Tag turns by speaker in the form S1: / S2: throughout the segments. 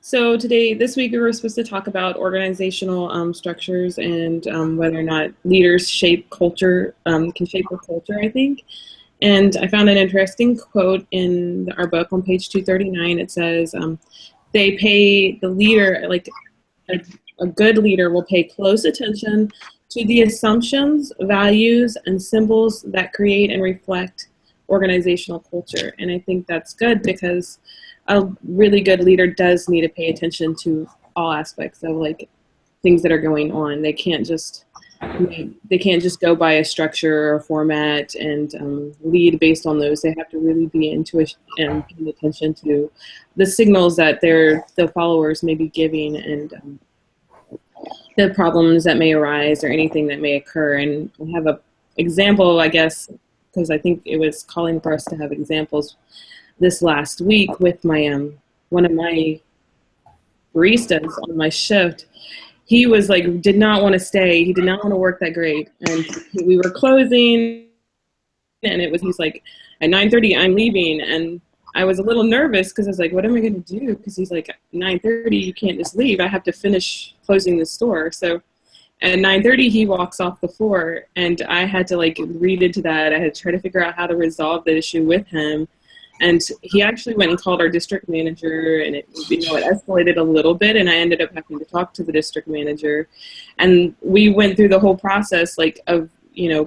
S1: So this week, we were supposed to talk about organizational structures and whether or not leaders shape culture, can shape a culture, I think. And I found an interesting quote in our book on page 239. It says, they pay the leader, like a, a good leader will pay close attention to the assumptions, values, and symbols that create and reflect organizational culture. And I think that's good because a really good leader does need to pay attention to all aspects of like things that are going on. They can't just go by a structure or a format and lead based on those. They have to really be intuition and paying attention to the signals that the followers may be giving and the problems that may arise or anything that may occur. And I have a example, I guess, because I think it was calling for us to have examples this last week with my one of my baristas on my shift. He was like, did not want to stay. He did not want to work that great. And we were closing and he's like, at 9:30, I'm leaving. And I was a little nervous because I was like, what am I going to do? Because he's like, 9:30, you can't just leave. I have to finish closing the store. So at 9:30, he walks off the floor and I had to like read into that. I had to try to figure out how to resolve the issue with him. And he actually went and called our district manager, and it escalated a little bit, and I ended up having to talk to the district manager. And we went through the whole process like of,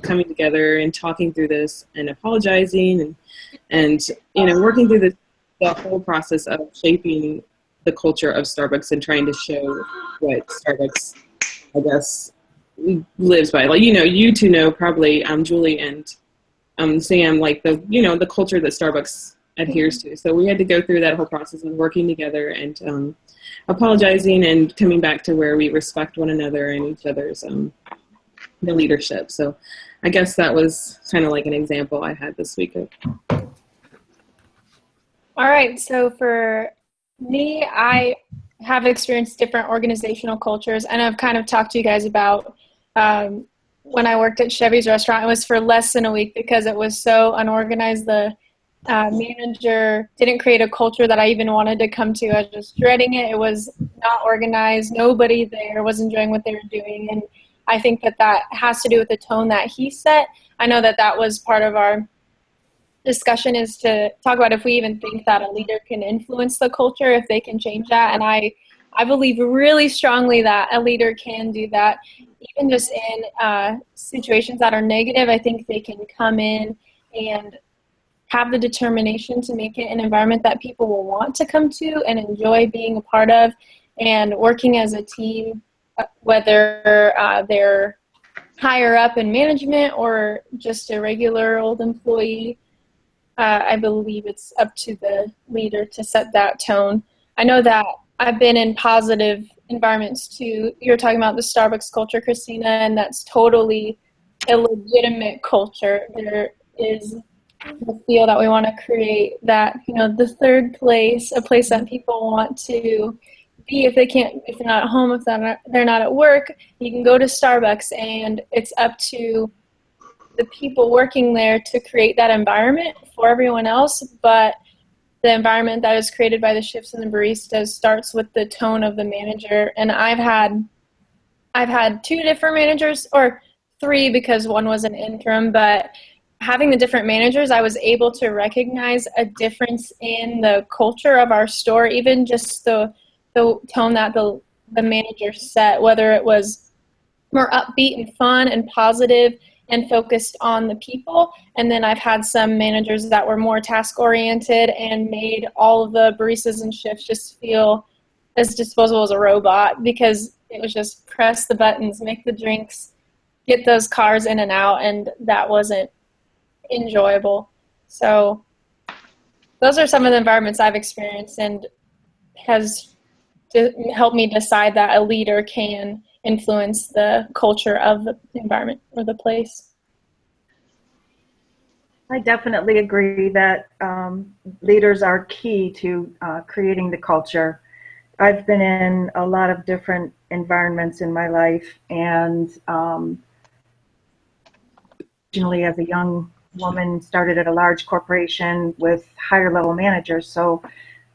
S1: coming together and talking through this and apologizing and working through the whole process of shaping the culture of Starbucks and trying to show what Starbucks, I guess, lives by. Like, you two know probably Julie and Sam, like the culture that Starbucks adheres to. So we had to go through that whole process of working together and apologizing and coming back to where we respect one another and each other's the leadership. So I guess that was kind of like an example I had this week of.
S2: All right, so for me, I have experienced different organizational cultures, and I've kind of talked to you guys about when I worked at Chevy's restaurant. It was for less than a week because it was so unorganized. The manager didn't create a culture that I even wanted to come to. I was just dreading it. It was not organized. Nobody there was enjoying what they were doing. And I think that has to do with the tone that he set. I know that was part of our discussion, is to talk about if we even think that a leader can influence the culture, if they can change that. And I believe really strongly that a leader can do that. Even just in situations that are negative, I think they can come in and have the determination to make it an environment that people will want to come to and enjoy being a part of and working as a team, whether they're higher up in management or just a regular old employee. I believe it's up to the leader to set that tone. I know that I've been in positive environments too. You're talking about the Starbucks culture, Christina, and that's totally a legitimate culture. There is the feel that we want to create, that the third place, a place that people want to be if they're not at home, if they're not at work. You can go to Starbucks, and it's up to the people working there to create that environment for everyone else. But the environment that is created by the chefs and the baristas starts with the tone of the manager. And I've had two different managers, or three because one was an interim, but having the different managers, I was able to recognize a difference in the culture of our store, even just the tone that the manager set, whether it was more upbeat and fun and positive and focused on the people. And then I've had some managers that were more task-oriented and made all of the baristas and chefs just feel as disposable as a robot, because it was just press the buttons, make the drinks, get those cars in and out, and that wasn't enjoyable. So those are some of the environments I've experienced, and has helped me decide that a leader can influence the culture of the environment or the place.
S3: I definitely agree that leaders are key to creating the culture. I've been in a lot of different environments in my life, and originally as a young woman started at a large corporation with higher level managers. So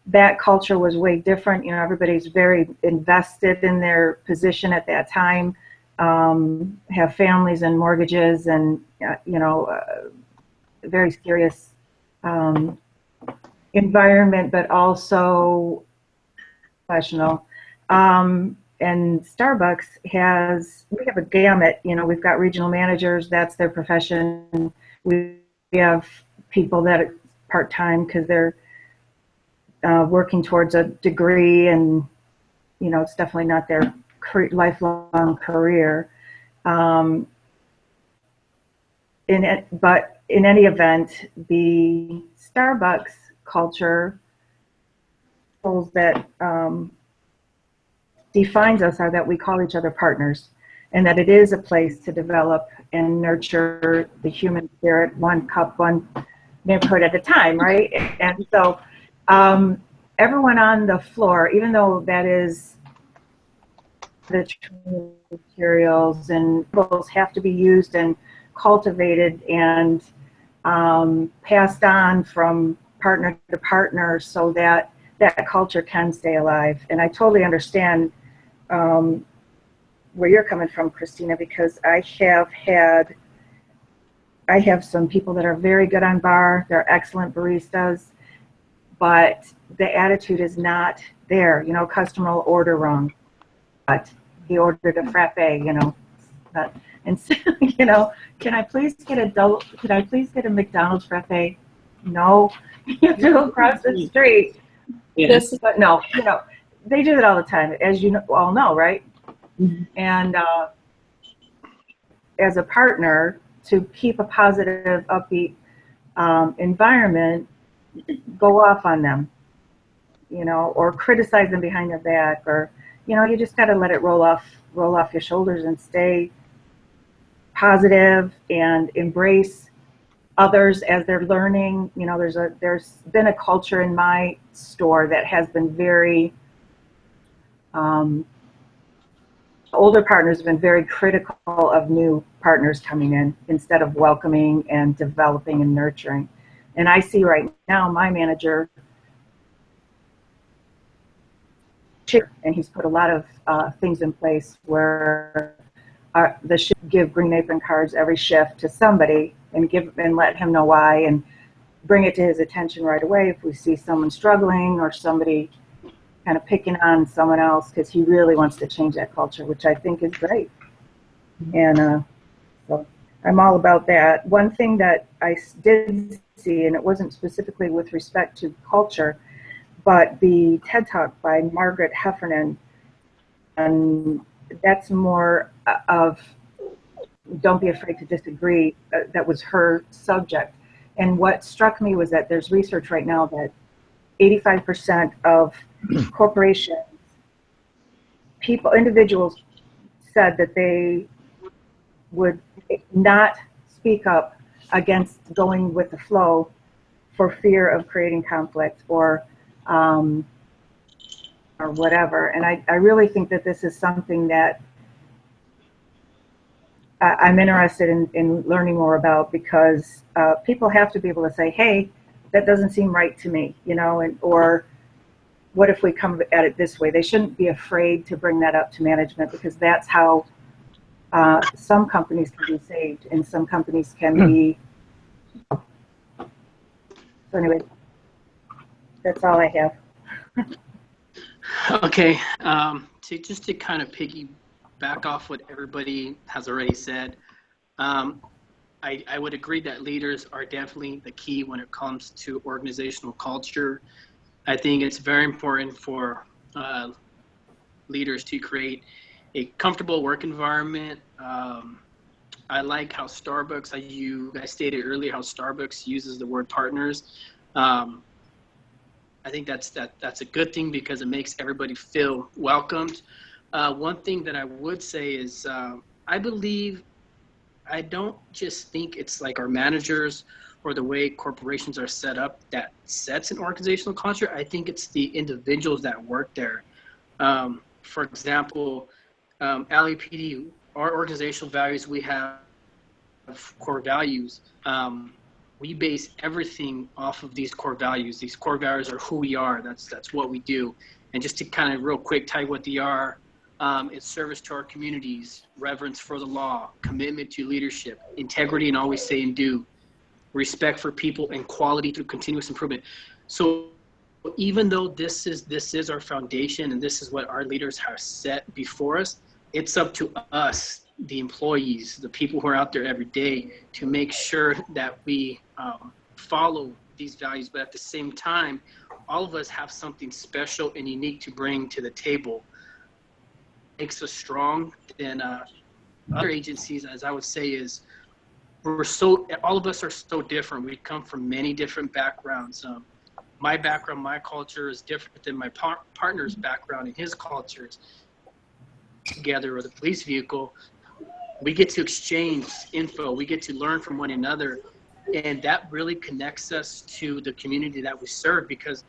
S3: that culture was way different. You know, everybody's very invested in their position at that time, have families and mortgages and, very serious um, environment, but also professional. And Starbucks we have a gamut. You know, we've got regional managers, that's their profession. We have people that are part-time because they're working towards a degree, and, you know, it's definitely not their lifelong career. But in any event, the Starbucks culture that defines us are that we call each other partners, and that it is a place to develop and nurture the human spirit, one cup, one neighborhood at a time, right? And so everyone on the floor, even though that is the materials and tools have to be used and cultivated and passed on from partner to partner so that that culture can stay alive. And I totally understand where you're coming from, Christina, because I have some people that are very good on bar, they're excellent baristas, but the attitude is not there. You know, customer will order wrong, but he ordered a frappe, you know. And so, you know, can I please get a McDonald's frappe? No, you have to go across the street.
S1: Yes.
S3: But no, you know, they do that all the time, as you all know, right? Mm-hmm. And as a partner, to keep a positive, upbeat environment, go off on them, you know, or criticize them behind their back, or, you know, you just got to let it roll off your shoulders and stay positive and embrace others as they're learning. You know, there's been a culture in my store that has been very older partners have been very critical of new partners coming in instead of welcoming and developing and nurturing. And I see right now my manager, and he's put a lot of things in place where the shift give green apron cards every shift to somebody and let him know why, and bring it to his attention right away if we see someone struggling or somebody kind of picking on someone else, because he really wants to change that culture, which I think is great. And so I'm all about that. One thing that I did see, and it wasn't specifically with respect to culture, but the TED Talk by Margaret Heffernan, and that's more of don't be afraid to disagree. That was her subject. And what struck me was that there's research right now that 85% of corporations, individuals said that they would not speak up against going with the flow for fear of creating conflict or whatever. And I really think that this is something that I'm interested in learning more about, because people have to be able to say, hey, that doesn't seem right to me, you know, or what if we come at it this way? They shouldn't be afraid to bring that up to management, because that's how some companies can be saved and some companies can be. So anyway, that's all I have.
S4: Okay, just to kind of piggyback off what everybody has already said, I would agree that leaders are definitely the key when it comes to organizational culture. I think it's very important for leaders to create a comfortable work environment. I like how Starbucks, you guys stated earlier, how Starbucks uses the word partners. I think that's a good thing because it makes everybody feel welcomed. One thing that I would say is I don't just think it's like our managers or the way corporations are set up that sets an organizational culture. I think it's the individuals that work there. For example, LAPD, our organizational values, we have core values. we base everything off of these core values. These core values are who we are. That's what we do. And just to kind of real quick tell you what they are, it's service to our communities, reverence for the law, commitment to leadership, integrity and always say and do, respect for people, and quality through continuous improvement. So even though this is our foundation and this is what our leaders have set before us, it's up to us, the employees, the people who are out there every day, to make sure that we follow these values. But at the same time, all of us have something special and unique to bring to the table. Makes us strong than other agencies, as I would say, is all of us are so different. We come from many different backgrounds. My background, my culture is different than my partner's background and his cultures. Together with a police vehicle, we get to exchange info, we get to learn from one another, and that really connects us to the community that we serve, because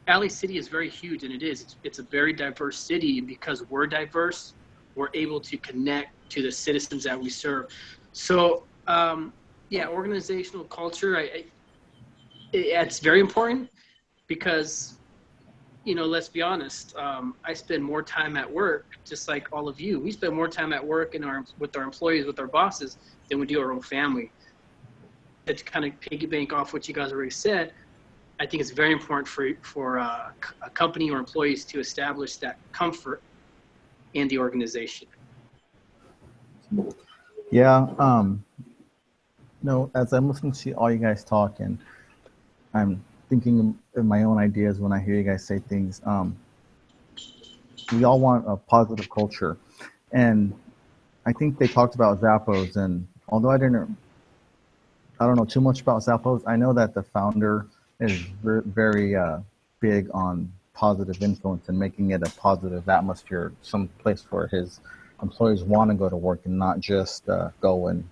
S4: LA City is very huge, and it's a very diverse city, and because we're diverse, we're able to connect to the citizens that we serve. So yeah, organizational culture, it's very important, because let's be honest, I spend more time at work, just like all of you. We spend more time at work with our employees, with our bosses, than we do our own family. To kind of piggyback off what you guys already said, I think it's very important for a company or employees to establish that comfort in the organization.
S5: Yeah. No, as I'm listening to all you guys talk, and I'm thinking of my own ideas when I hear you guys say things. We all want a positive culture, and I think they talked about Zappos. And although I don't know too much about Zappos, I know that the founder is very big on positive influence and making it a positive atmosphere, some place where his employees want to go to work and not just go and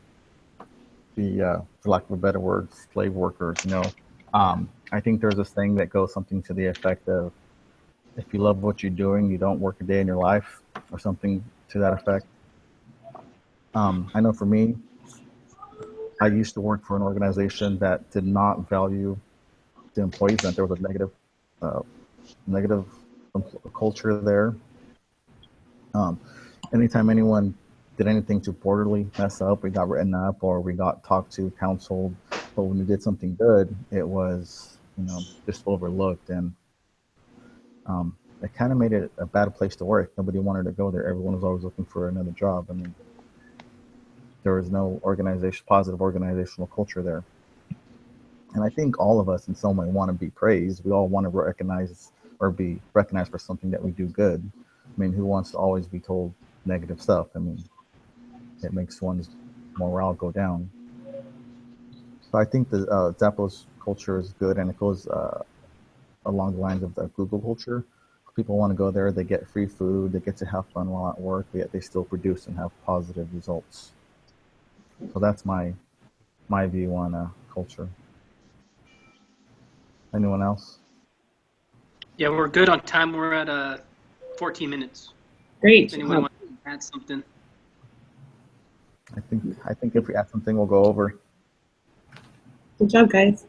S5: be, for lack of a better word, slave workers. I think there's this thing that goes something to the effect of, if you love what you're doing, you don't work a day in your life, or something to that effect. I know for me, I used to work for an organization that did not value the employees, and there was a negative culture there. Anytime anyone did anything to poorly mess up, we got written up or we got talked to, counseled. But when we did something good, it was, just overlooked, and it kind of made it a bad place to work. Nobody wanted to go there. Everyone was always looking for another job. I mean, there was no positive organizational culture there. And I think all of us in some way want to be praised. We all want to recognize or be recognized for something that we do good. I mean, who wants to always be told negative stuff? I mean, it makes one's morale go down. So I think the Zappos culture is good, and it goes along the lines of the Google culture. People want to go there, they get free food, they get to have fun while at work, yet they still produce and have positive results. So that's my view on culture. Anyone else?
S4: Yeah, we're good on time. We're at 14 minutes.
S1: Great.
S4: If anyone wants to add something?
S5: I think if we add something, we'll go over.
S1: Good job, guys.